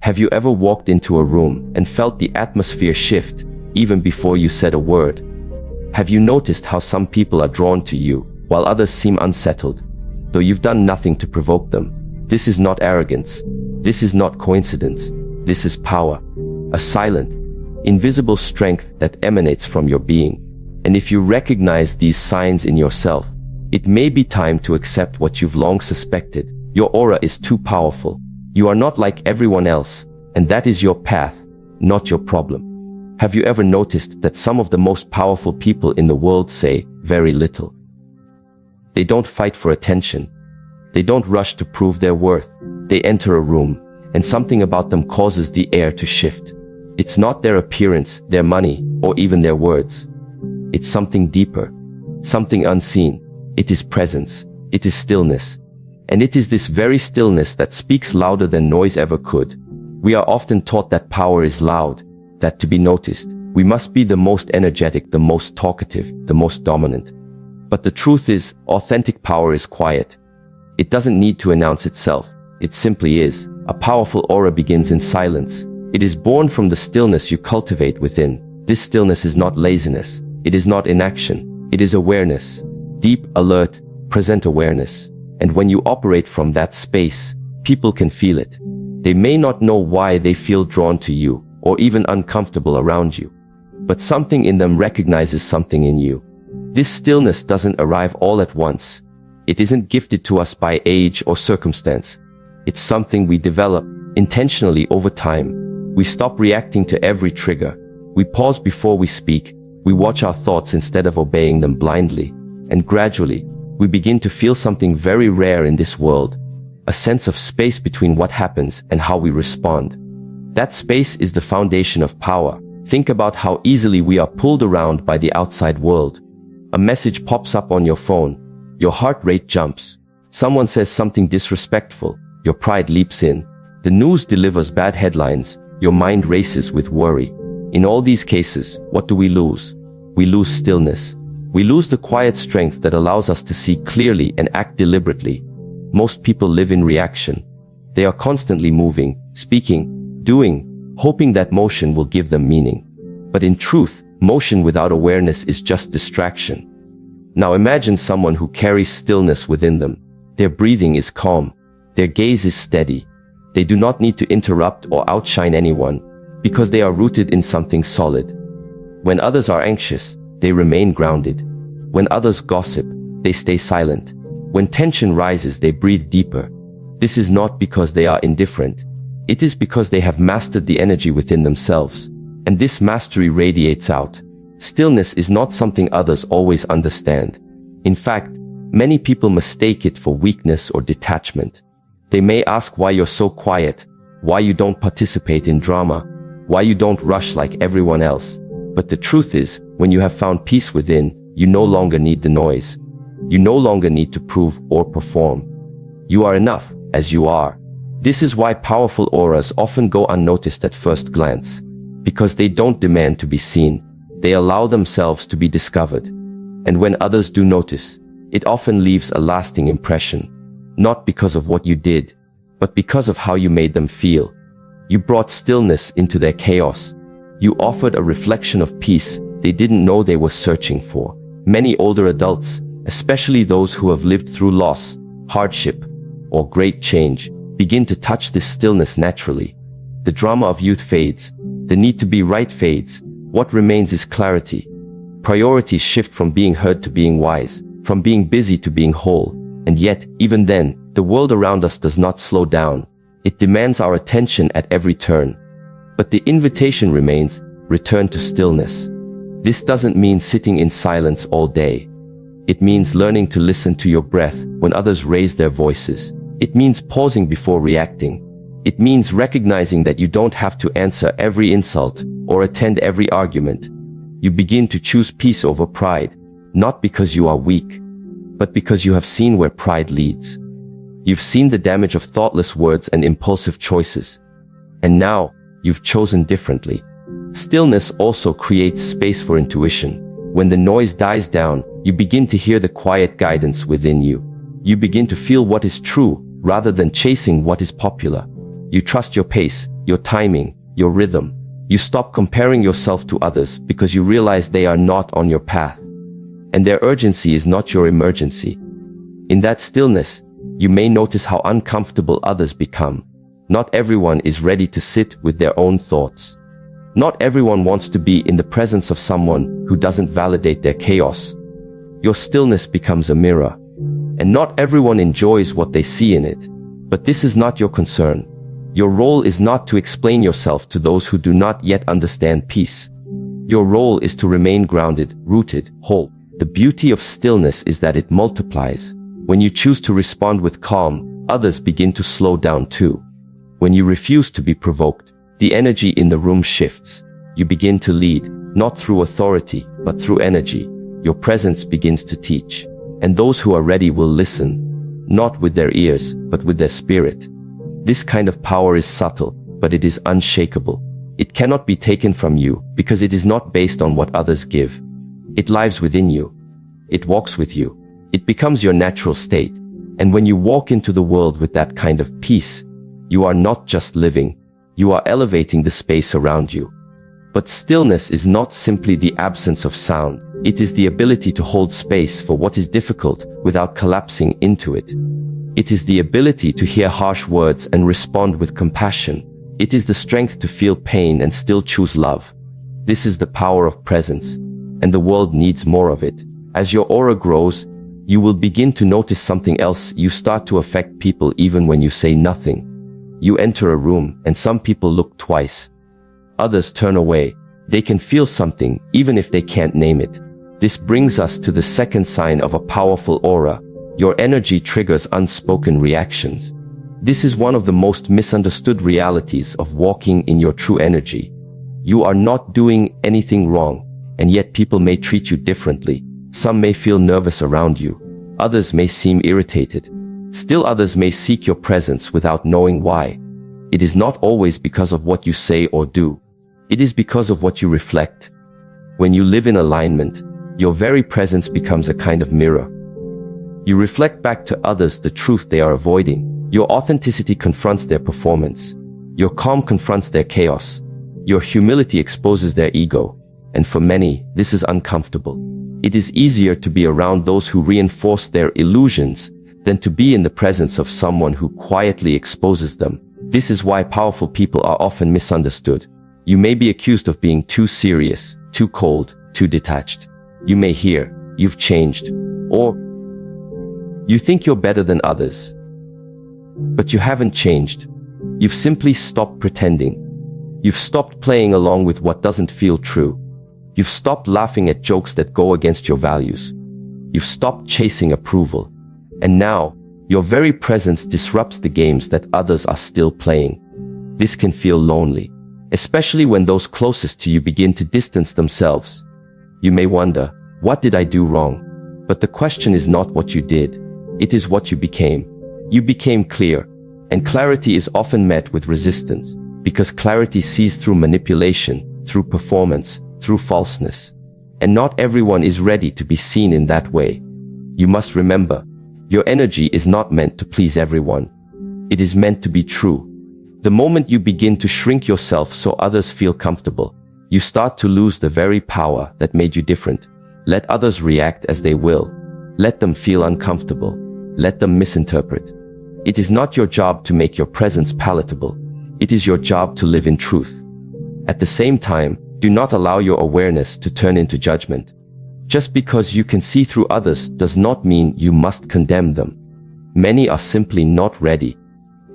Have you ever walked into a room and felt the atmosphere shift, even before you said a word? Have you noticed how some people are drawn to you, while others seem unsettled, though you've done nothing to provoke them? This is not arrogance. This is not coincidence. This is power. A silent, invisible strength that emanates from your being. And if you recognize these signs in yourself, it may be time to accept what you've long suspected. Your aura is too powerful. You are not like everyone else, and that is your path, not your problem. Have you ever noticed that some of the most powerful people in the world say very little? They don't fight for attention. They don't rush to prove their worth. They enter a room, and something about them causes the air to shift. It's not their appearance, their money, or even their words. It's something deeper, something unseen. It is presence. It is stillness. And it is this very stillness that speaks louder than noise ever could. We are often taught that power is loud, that to be noticed, we must be the most energetic, the most talkative, the most dominant. But the truth is, authentic power is quiet. It doesn't need to announce itself. It simply is. A powerful aura begins in silence. It is born from the stillness you cultivate within. This stillness is not laziness. It is not inaction. It is awareness. Deep, alert, present awareness. And when you operate from that space, people can feel it. They may not know why they feel drawn to you, or even uncomfortable around you. But something in them recognizes something in you. This stillness doesn't arrive all at once. It isn't gifted to us by age or circumstance. It's something we develop intentionally over time. We stop reacting to every trigger. We pause before we speak. We watch our thoughts instead of obeying them blindly. And gradually, we begin to feel something very rare in this world, a sense of space between what happens and how we respond. That space is the foundation of power. Think about how easily we are pulled around by the outside world. A message pops up on your phone. Your heart rate jumps. Someone says something disrespectful. Your pride leaps in. The news delivers bad headlines. Your mind races with worry. In all these cases, what do we lose? We lose stillness. We lose the quiet strength that allows us to see clearly and act deliberately. Most people live in reaction. They are constantly moving, speaking, doing, hoping that motion will give them meaning. But in truth, motion without awareness is just distraction. Now imagine someone who carries stillness within them. Their breathing is calm. Their gaze is steady. They do not need to interrupt or outshine anyone, because they are rooted in something solid. When others are anxious, they remain grounded. When others gossip, they stay silent. When tension rises, they breathe deeper. This is not because they are indifferent. It is because they have mastered the energy within themselves. And this mastery radiates out. Stillness is not something others always understand. In fact, many people mistake it for weakness or detachment. They may ask why you're so quiet, why you don't participate in drama, why you don't rush like everyone else. But the truth is, when you have found peace within, you no longer need the noise. You no longer need to prove or perform. You are enough as you are. This is why powerful auras often go unnoticed at first glance. Because they don't demand to be seen. They allow themselves to be discovered. And when others do notice, it often leaves a lasting impression. Not because of what you did, but because of how you made them feel. You brought stillness into their chaos. You offered a reflection of peace they didn't know they were searching for. Many older adults, especially those who have lived through loss, hardship, or great change, begin to touch this stillness naturally. The drama of youth fades. The need to be right fades. What remains is clarity. Priorities shift from being heard to being wise, from being busy to being whole. And yet, even then, the world around us does not slow down. It demands our attention at every turn. But the invitation remains, return to stillness. This doesn't mean sitting in silence all day. It means learning to listen to your breath when others raise their voices. It means pausing before reacting. It means recognizing that you don't have to answer every insult or attend every argument. You begin to choose peace over pride, not because you are weak, but because you have seen where pride leads. You've seen the damage of thoughtless words and impulsive choices. And now, you've chosen differently. Stillness also creates space for intuition. When the noise dies down, you begin to hear the quiet guidance within you. You begin to feel what is true, rather than chasing what is popular. You trust your pace, your timing, your rhythm. You stop comparing yourself to others because you realize they are not on your path. And their urgency is not your emergency. In that stillness, you may notice how uncomfortable others become. Not everyone is ready to sit with their own thoughts. Not everyone wants to be in the presence of someone who doesn't validate their chaos. Your stillness becomes a mirror. And not everyone enjoys what they see in it. But this is not your concern. Your role is not to explain yourself to those who do not yet understand peace. Your role is to remain grounded, rooted, whole. The beauty of stillness is that it multiplies. When you choose to respond with calm, others begin to slow down too. When you refuse to be provoked, the energy in the room shifts. You begin to lead, not through authority, but through energy. Your presence begins to teach. And those who are ready will listen, not with their ears, but with their spirit. This kind of power is subtle, but it is unshakable. It cannot be taken from you because it is not based on what others give. It lives within you. It walks with you. It becomes your natural state. And when you walk into the world with that kind of peace, you are not just living, you are elevating the space around you. But stillness is not simply the absence of sound. It is the ability to hold space for what is difficult without collapsing into it. It is the ability to hear harsh words and respond with compassion. It is the strength to feel pain and still choose love. This is the power of presence, and the world needs more of it. As your aura grows, you will begin to notice something else. You start to affect people even when you say nothing. You enter a room and some people look twice. Others turn away. They can feel something even if they can't name it. This brings us to the second sign of a powerful aura. Your energy triggers unspoken reactions. This is one of the most misunderstood realities of walking in your true energy. You are not doing anything wrong, and yet people may treat you differently. Some may feel nervous around you. Others may seem irritated. Still others may seek your presence without knowing why. It is not always because of what you say or do. It is because of what you reflect. When you live in alignment, your very presence becomes a kind of mirror. You reflect back to others the truth they are avoiding. Your authenticity confronts their performance. Your calm confronts their chaos. Your humility exposes their ego. And for many, this is uncomfortable. It is easier to be around those who reinforce their illusions than to be in the presence of someone who quietly exposes them. This is why powerful people are often misunderstood. You may be accused of being too serious, too cold, too detached. You may hear, "You've changed," or "You think you're better than others." But you haven't changed. You've simply stopped pretending. You've stopped playing along with what doesn't feel true. You've stopped laughing at jokes that go against your values. You've stopped chasing approval. And now, your very presence disrupts the games that others are still playing. This can feel lonely, especially when those closest to you begin to distance themselves. You may wonder, what did I do wrong? But the question is not what you did. It is what you became. You became clear, and clarity is often met with resistance, because clarity sees through manipulation, through performance, through falseness. And not everyone is ready to be seen in that way. You must remember, your energy is not meant to please everyone. It is meant to be true. The moment you begin to shrink yourself so others feel comfortable, you start to lose the very power that made you different. Let others react as they will. Let them feel uncomfortable. Let them misinterpret. It is not your job to make your presence palatable. It is your job to live in truth. At the same time, do not allow your awareness to turn into judgment. Just because you can see through others does not mean you must condemn them. Many are simply not ready.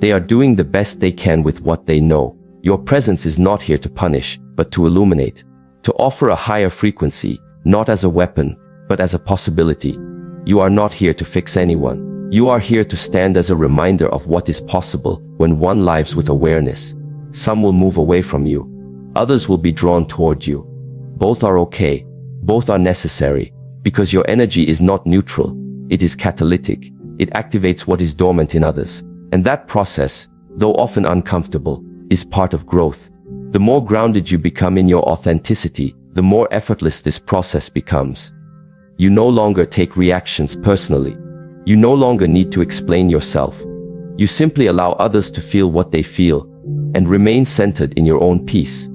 They are doing the best they can with what they know. Your presence is not here to punish, but to illuminate, to offer a higher frequency, not as a weapon, but as a possibility. You are not here to fix anyone. You are here to stand as a reminder of what is possible when one lives with awareness. Some will move away from you. Others will be drawn toward you. Both are okay. Both are necessary, because your energy is not neutral. It is catalytic. It activates what is dormant in others. And that process, though often uncomfortable, is part of growth. The more grounded you become in your authenticity, the more effortless this process becomes. You no longer take reactions personally. You no longer need to explain yourself. You simply allow others to feel what they feel. and remain centered in your own peace.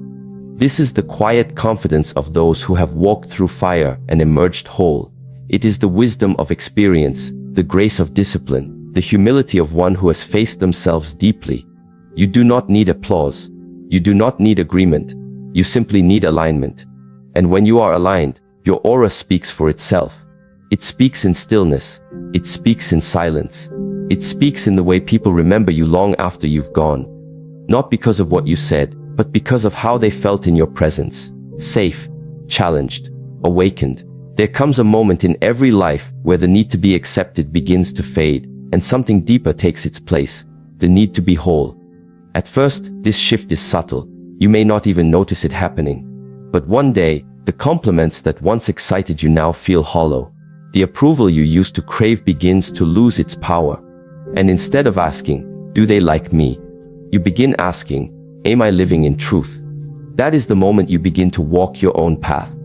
This is the quiet confidence of those who have walked through fire and emerged whole. It is the wisdom of experience, the grace of discipline, the humility of one who has faced themselves deeply. You do not need applause. You do not need agreement. You simply need alignment. And when you are aligned, your aura speaks for itself. It speaks in stillness. It speaks in silence. It speaks in the way people remember you long after you've gone. Not because of what you said, but because of how they felt in your presence. Safe, challenged, awakened. There comes a moment in every life where the need to be accepted begins to fade, and something deeper takes its place, the need to be whole. At first, this shift is subtle. You may not even notice it happening. But one day, the compliments that once excited you now feel hollow. The approval you used to crave begins to lose its power. And instead of asking, "Do they like me?" you begin asking, "Am I living in truth?" That is the moment you begin to walk your own path.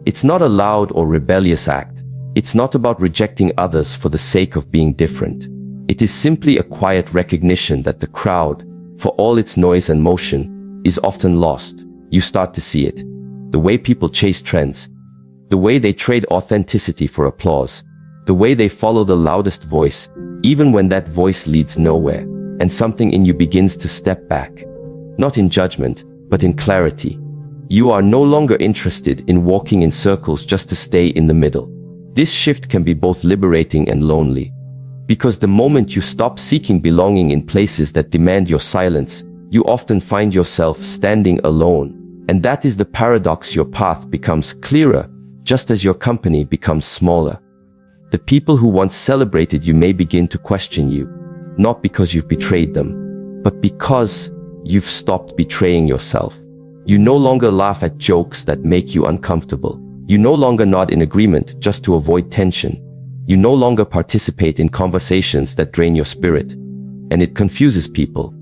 It's not a loud or rebellious act. It's not about rejecting others for the sake of being different. It is simply a quiet recognition that the crowd, for all its noise and motion, is often lost. You start to see it. The way people chase trends. The way they trade authenticity for applause. The way they follow the loudest voice, even when that voice leads nowhere. And something in you begins to step back. Not in judgment, but in clarity. You are no longer interested in walking in circles just to stay in the middle. This shift can be both liberating and lonely. Because the moment you stop seeking belonging in places that demand your silence, you often find yourself standing alone. And that is the paradox. Your path becomes clearer, just as your company becomes smaller. The people who once celebrated you may begin to question you, not because you've betrayed them, but because you've stopped betraying yourself. You no longer laugh at jokes that make you uncomfortable. You no longer nod in agreement just to avoid tension. You no longer participate in conversations that drain your spirit. And it confuses people,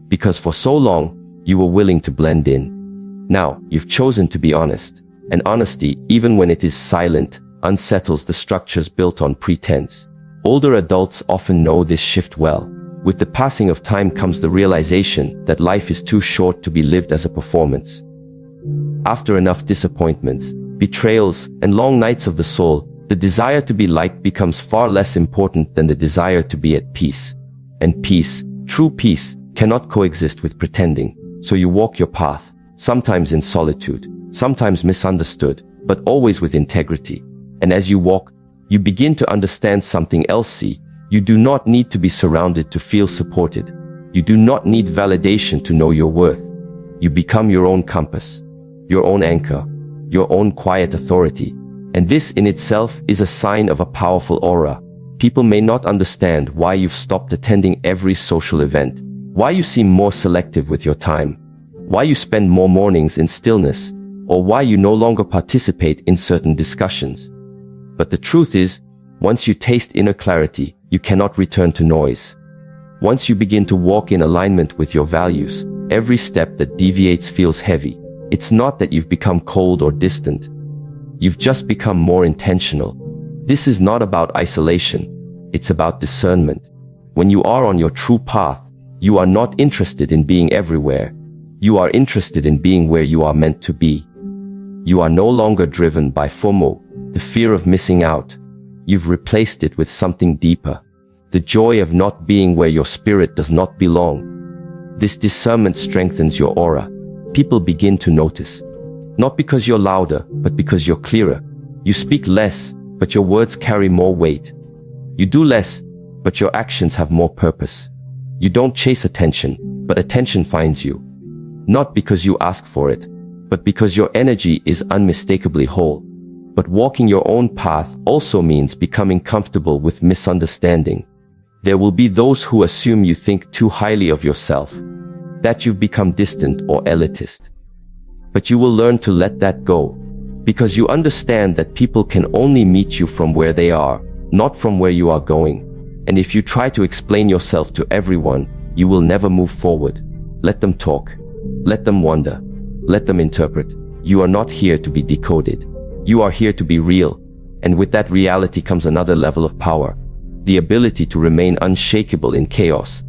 because for so long, you were willing to blend in. Now, you've chosen to be honest. And honesty, even when it is silent, unsettles the structures built on pretense. Older adults often know this shift well. With the passing of time comes the realization that life is too short to be lived as a performance. After enough disappointments, betrayals, and long nights of the soul, the desire to be liked becomes far less important than the desire to be at peace. And peace, true peace, cannot coexist with pretending. So you walk your path, sometimes in solitude, sometimes misunderstood, but always with integrity. And as you walk, you begin to understand something else. See, you do not need to be surrounded to feel supported. You do not need validation to know your worth. You become your own compass, your own anchor, your own quiet authority. And this in itself is a sign of a powerful aura. People may not understand why you've stopped attending every social event, why you seem more selective with your time, why you spend more mornings in stillness, or why you no longer participate in certain discussions. But the truth is, once you taste inner clarity, you cannot return to noise. Once you begin to walk in alignment with your values, every step that deviates feels heavy. It's not that you've become cold or distant. You've just become more intentional. This is not about isolation. It's about discernment. When you are on your true path, you are not interested in being everywhere. You are interested in being where you are meant to be. You are no longer driven by FOMO, the fear of missing out. You've replaced it with something deeper, the joy of not being where your spirit does not belong. This discernment strengthens your aura. People begin to notice. Not because you're louder, but because you're clearer. You speak less, but your words carry more weight. You do less, but your actions have more purpose. You don't chase attention, but attention finds you. Not because you ask for it, but because your energy is unmistakably whole. But walking your own path also means becoming comfortable with misunderstanding. There will be those who assume you think too highly of yourself, that you've become distant or elitist. But you will learn to let that go, because you understand that people can only meet you from where they are, not from where you are going. And if you try to explain yourself to everyone, you will never move forward. Let them talk. Let them wonder. Let them interpret. You are not here to be decoded. You are here to be real. And with that reality comes another level of power, the ability to remain unshakable in chaos.